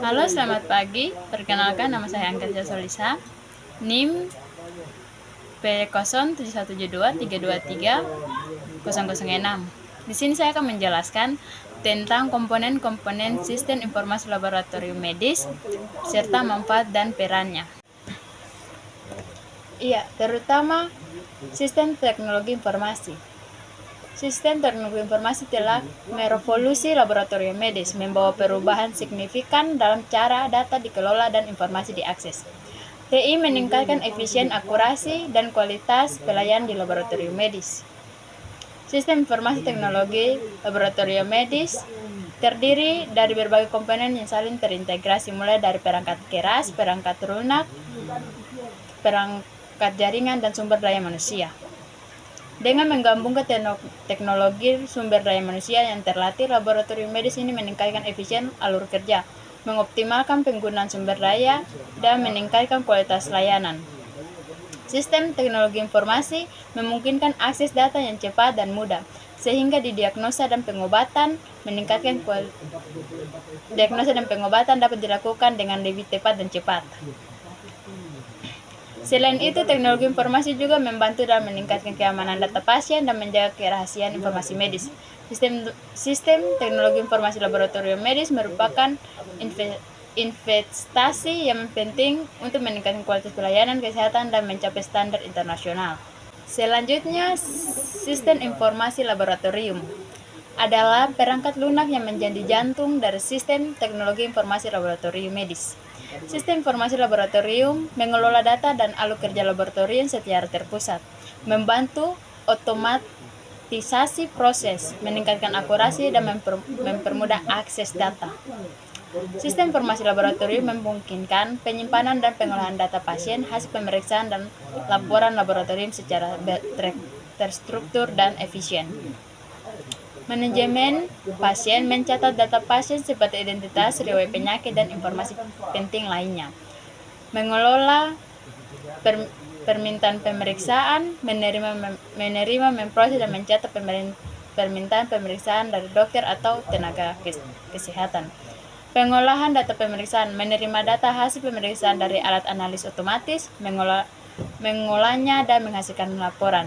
Halo, selamat pagi. Perkenalkan, nama saya Angga Solisa. NIM P071723230006. Di sini saya akan menjelaskan tentang komponen-komponen sistem informasi laboratorium medis serta manfaat dan perannya. Terutama sistem teknologi informasi. Sistem teknologi informasi telah merevolusi laboratorium medis, membawa perubahan signifikan dalam cara data dikelola dan informasi diakses. TI meningkatkan efisien, akurasi, dan kualitas pelayanan di laboratorium medis. Sistem informasi teknologi laboratorium medis terdiri dari berbagai komponen yang saling terintegrasi, mulai dari perangkat keras, perangkat lunak, perangkat jaringan, dan sumber daya manusia. Dengan menggabungkan teknologi sumber daya manusia yang terlatih, laboratorium medis ini meningkatkan efisien alur kerja, mengoptimalkan penggunaan sumber daya, dan meningkatkan kualitas layanan. Sistem teknologi informasi memungkinkan akses data yang cepat dan mudah, sehingga diagnosa dan pengobatan dapat dilakukan dengan lebih tepat dan cepat. Selain itu, teknologi informasi juga membantu dalam meningkatkan keamanan data pasien dan menjaga kerahasiaan informasi medis. Sistem teknologi informasi laboratorium medis merupakan investasi yang penting untuk meningkatkan kualitas pelayanan kesehatan dan mencapai standar internasional. Selanjutnya, sistem informasi laboratorium adalah perangkat lunak yang menjadi jantung dari sistem teknologi informasi laboratorium medis. Sistem informasi laboratorium mengelola data dan alur kerja laboratorium secara terpusat, membantu otomatisasi proses, meningkatkan akurasi, dan mempermudah akses data. Sistem informasi laboratorium memungkinkan penyimpanan dan pengolahan data pasien, hasil pemeriksaan, dan laporan laboratorium secara terstruktur dan efisien. Manajemen pasien mencatat data pasien seperti identitas, riwayat penyakit, dan informasi penting lainnya. Mengelola permintaan pemeriksaan, menerima, memproses, dan mencatat permintaan pemeriksaan dari dokter atau tenaga kesehatan. Pengolahan data pemeriksaan, menerima data hasil pemeriksaan dari alat analis otomatis, mengolahnya, dan menghasilkan laporan.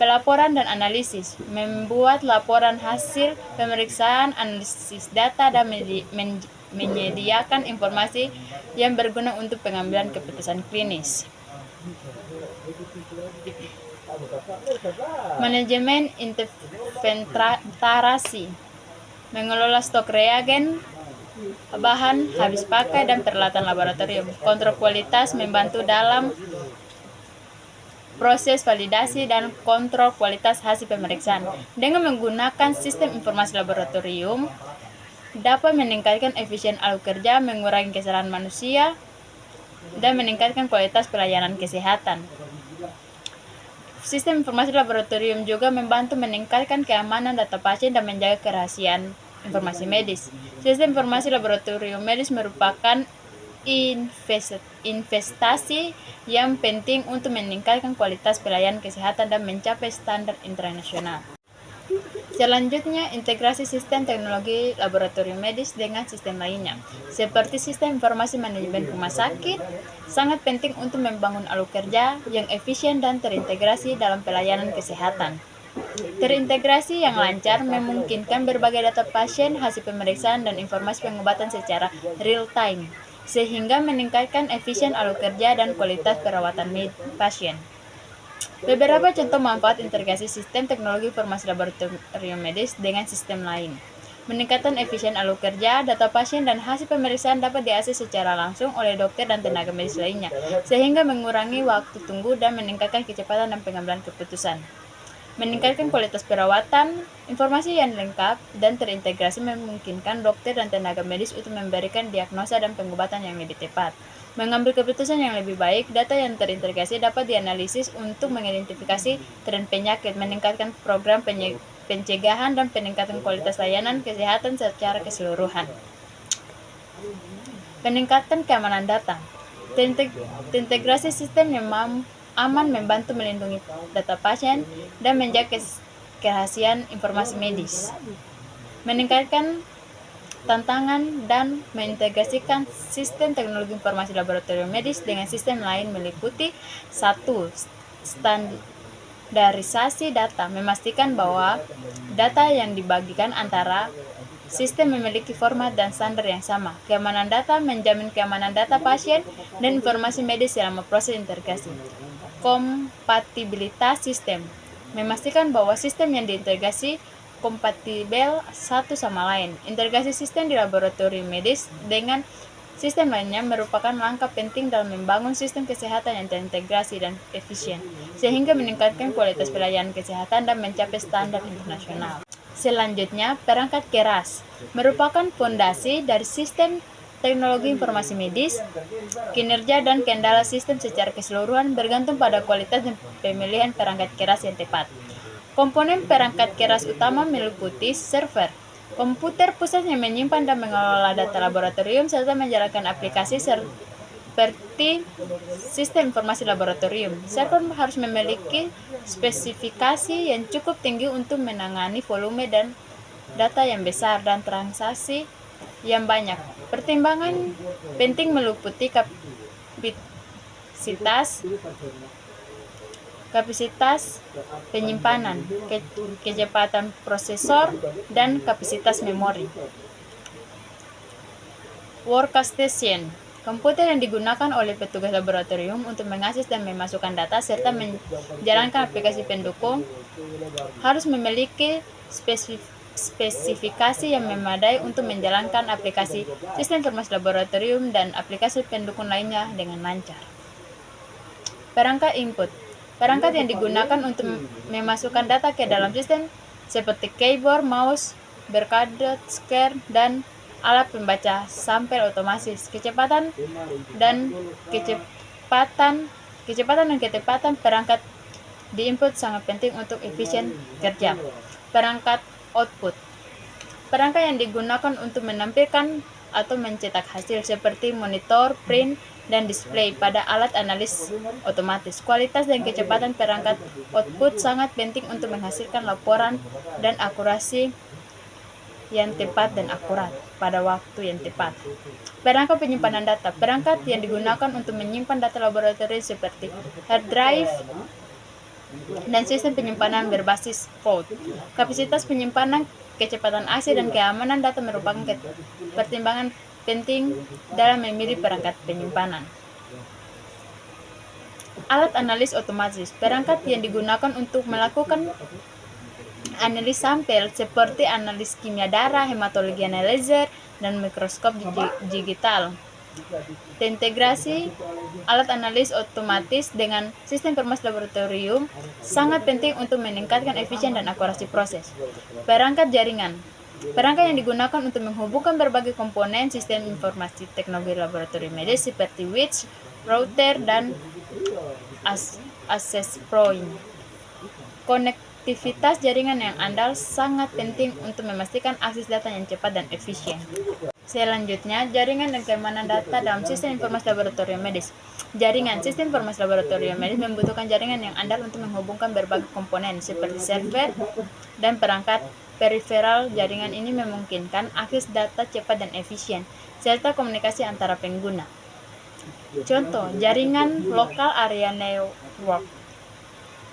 Pelaporan dan analisis, membuat laporan hasil pemeriksaan, analisis data, dan menyediakan informasi yang berguna untuk pengambilan keputusan klinis. Manajemen inventarisasi, mengelola stok reagen, bahan habis pakai, dan peralatan laboratorium. Kontrol kualitas, membantu dalam proses validasi dan kontrol kualitas hasil pemeriksaan. Dengan menggunakan sistem informasi laboratorium, dapat meningkatkan efisien alur kerja, mengurangi kesalahan manusia, dan meningkatkan kualitas pelayanan kesehatan. Sistem informasi laboratorium juga membantu meningkatkan keamanan data pasien dan menjaga kerahasiaan informasi medis. Sistem informasi laboratorium medis merupakan investasi yang penting untuk meningkatkan kualitas pelayanan kesehatan dan mencapai standar internasional. Selanjutnya, integrasi sistem teknologi laboratorium medis dengan sistem lainnya, seperti sistem informasi manajemen rumah sakit, sangat penting untuk membangun alur kerja yang efisien dan terintegrasi dalam pelayanan kesehatan. Terintegrasi yang lancar memungkinkan berbagai data pasien, hasil pemeriksaan, dan informasi pengobatan secara real-time, sehingga meningkatkan efisien alur kerja dan kualitas perawatan pasien. Beberapa contoh manfaat integrasi sistem teknologi informasi laboratorium medis dengan sistem lain. Meningkatkan efisien alur kerja, data pasien, dan hasil pemeriksaan dapat diakses secara langsung oleh dokter dan tenaga medis lainnya, sehingga mengurangi waktu tunggu dan meningkatkan kecepatan dan pengambilan keputusan. Meningkatkan kualitas perawatan, informasi yang lengkap dan terintegrasi memungkinkan dokter dan tenaga medis untuk memberikan diagnosa dan pengobatan yang lebih tepat. Mengambil keputusan yang lebih baik, data yang terintegrasi dapat dianalisis untuk mengidentifikasi tren penyakit, meningkatkan program pencegahan, dan peningkatan kualitas layanan kesehatan secara keseluruhan. Peningkatan keamanan data. Terintegrasi sistem yang aman membantu melindungi data pasien dan menjaga kerahasiaan informasi medis. Meningkatkan tantangan dan mengintegrasikan sistem teknologi informasi laboratorium medis dengan sistem lain meliputi: 1. Standarisasi data, memastikan bahwa data yang dibagikan antara sistem memiliki format dan standar yang sama. Keamanan data, menjamin keamanan data pasien dan informasi medis selama proses integrasi. Kompatibilitas sistem, memastikan bahwa sistem yang diintegrasi kompatibel satu sama lain. Integrasi sistem di laboratorium medis dengan sistem lainnya merupakan langkah penting dalam membangun sistem kesehatan yang terintegrasi dan efisien, sehingga meningkatkan kualitas pelayanan kesehatan dan mencapai standar internasional. Selanjutnya, perangkat keras merupakan fondasi dari sistem teknologi informasi medis. Kinerja dan kendala sistem secara keseluruhan bergantung pada kualitas dan pemilihan perangkat keras yang tepat. Komponen perangkat keras utama meliputi server, komputer pusat yang menyimpan dan mengelola data laboratorium serta menjalankan aplikasi seperti sistem informasi laboratorium. Server harus memiliki spesifikasi yang cukup tinggi untuk menangani volume dan data yang besar dan transaksi yang banyak. Pertimbangan penting meliputi kapasitas penyimpanan, kecepatan prosesor, dan kapasitas memori. Workstation, komputer yang digunakan oleh petugas laboratorium untuk mengakses dan memasukkan data serta menjalankan aplikasi pendukung harus memiliki spesifikasi yang memadai untuk menjalankan aplikasi sistem informasi laboratorium dan aplikasi pendukung lainnya dengan lancar. Perangkat input, perangkat yang digunakan untuk memasukkan data ke dalam sistem seperti keyboard, mouse, berkode, scanner, dan alat pembaca sampel otomatis. Kecepatan dan ketepatan perangkat di input sangat penting untuk efisien kerja. Perangkat output, perangkat yang digunakan untuk menampilkan atau mencetak hasil seperti monitor, print, dan display pada alat analis otomatis. Kualitas dan kecepatan perangkat output sangat penting untuk menghasilkan laporan dan akurasi yang tepat dan akurat pada waktu yang tepat. Perangkat penyimpanan data, perangkat yang digunakan untuk menyimpan data laboratorium seperti hard drive dan sistem penyimpanan berbasis cloud. Kapasitas penyimpanan, kecepatan akses, dan keamanan data merupakan pertimbangan penting dalam memilih perangkat penyimpanan. Alat analis otomatis, perangkat yang digunakan untuk melakukan analis sampel seperti analis kimia darah, hematologi analyzer, dan mikroskop digital. Terintegrasi alat analis otomatis dengan sistem informasi laboratorium sangat penting untuk meningkatkan efisien dan akurasi proses. Perangkat jaringan, perangkat yang digunakan untuk menghubungkan berbagai komponen sistem informasi teknologi laboratorium medis seperti switch, router, dan access point. Konektivitas jaringan yang andal sangat penting untuk memastikan akses data yang cepat dan efisien. Selanjutnya, jaringan dan keamanan data dalam sistem informasi laboratorium medis. Jaringan sistem informasi laboratorium medis membutuhkan jaringan yang andal untuk menghubungkan berbagai komponen seperti server dan perangkat periferal. Jaringan ini memungkinkan akses data cepat dan efisien, serta komunikasi antara pengguna. Contoh, jaringan local area network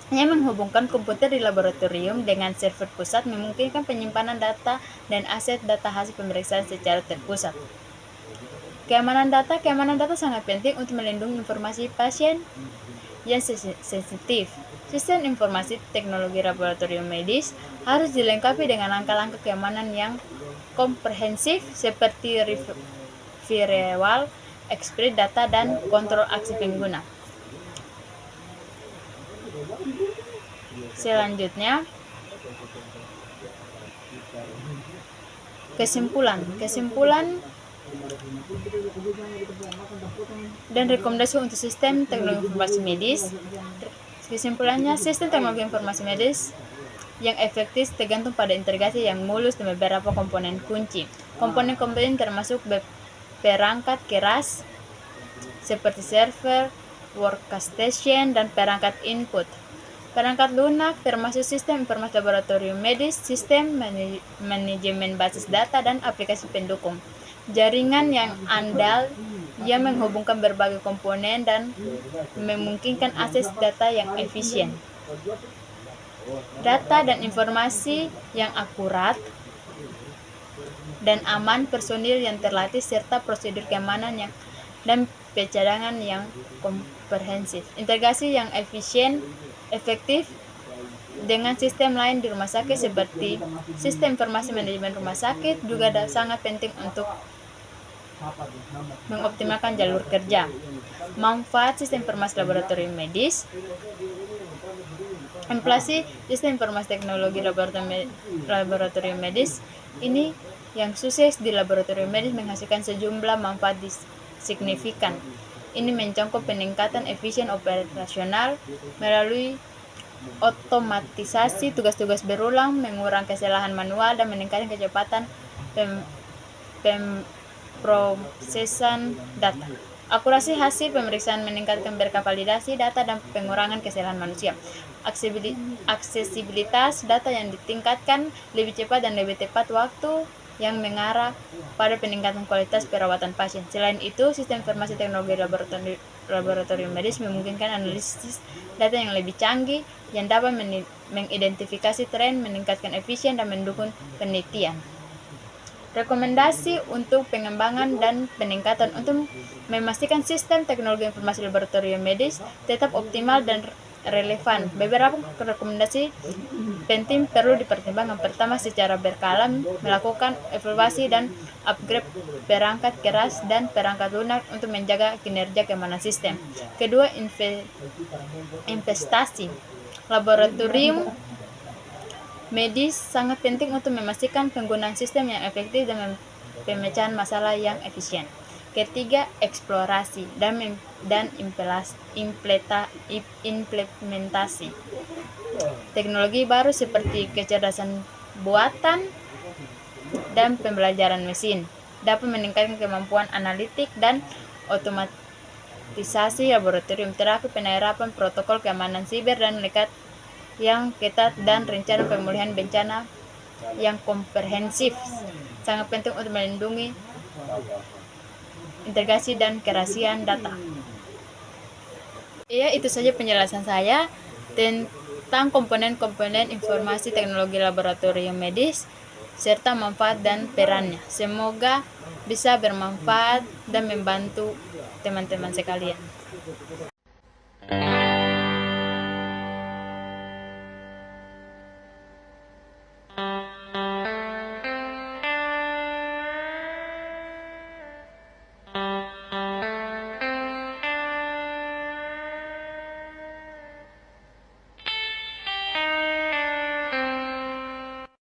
yang menghubungkan komputer di laboratorium dengan server pusat memungkinkan penyimpanan data dan aset data hasil pemeriksaan secara terpusat. Keamanan data sangat penting untuk melindungi informasi pasien yang sensitif. Sistem informasi teknologi laboratorium medis harus dilengkapi dengan langkah-langkah keamanan yang komprehensif seperti firewall, encrypsi data, dan kontrol akses pengguna. Selanjutnya, kesimpulan dan rekomendasi untuk sistem teknologi informasi medis. Kesimpulannya, sistem teknologi informasi medis yang efektif tergantung pada integrasi yang mulus dengan beberapa komponen kunci. Komponen-komponen termasuk perangkat keras seperti server, workstation, dan perangkat input. Perangkat lunak termasuk sistem informasi laboratorium medis, sistem manajemen basis data, dan aplikasi pendukung. Jaringan yang andal yang menghubungkan berbagai komponen dan memungkinkan akses data yang efisien. Data dan informasi yang akurat dan aman, personil yang terlatih, serta prosedur keamanan yang dan pencadangan yang komprehensif. Integrasi yang efektif dengan sistem lain di rumah sakit seperti sistem informasi manajemen rumah sakit juga sangat penting untuk mengoptimalkan jalur kerja. Manfaat sistem informasi laboratorium medis. Implementasi sistem informasi teknologi laboratorium medis ini yang sukses di laboratorium medis menghasilkan sejumlah manfaat signifikan. Ini mencakup peningkatan efisien operasional melalui otomatisasi tugas-tugas berulang, mengurangi kesalahan manual, dan meningkatkan kecepatan pemrosesan data. Akurasi hasil pemeriksaan meningkatkan berkat validasi data dan pengurangan kesalahan manusia. Aksesibilitas data yang ditingkatkan lebih cepat dan lebih tepat waktu yang mengarah pada peningkatan kualitas perawatan pasien. Selain itu, sistem informasi teknologi laboratorium medis memungkinkan analisis data yang lebih canggih yang dapat mengidentifikasi tren, meningkatkan efisien, dan mendukung penelitian. Rekomendasi untuk pengembangan dan peningkatan untuk memastikan sistem teknologi informasi laboratorium medis tetap optimal dan relevan. Beberapa rekomendasi penting perlu dipertimbangkan. Pertama, secara berkala melakukan evaluasi dan upgrade perangkat keras dan perangkat lunak untuk menjaga kinerja keamanan sistem. Kedua, investasi. Laboratorium medis sangat penting untuk memastikan penggunaan sistem yang efektif dan pemecahan masalah yang efisien. Ketiga, eksplorasi dan implementasi. Teknologi baru seperti kecerdasan buatan dan pembelajaran mesin dapat meningkatkan kemampuan analitik dan otomatisasi laboratorium. Terakhir, penerapan protokol keamanan siber dan lekat yang ketat dan rencana pemulihan bencana yang komprehensif sangat penting untuk melindungi integrasi dan kerahasiaan data. Ya, itu saja penjelasan saya tentang komponen-komponen informasi teknologi laboratorium medis serta manfaat dan perannya. Semoga bisa bermanfaat dan membantu teman-teman sekalian.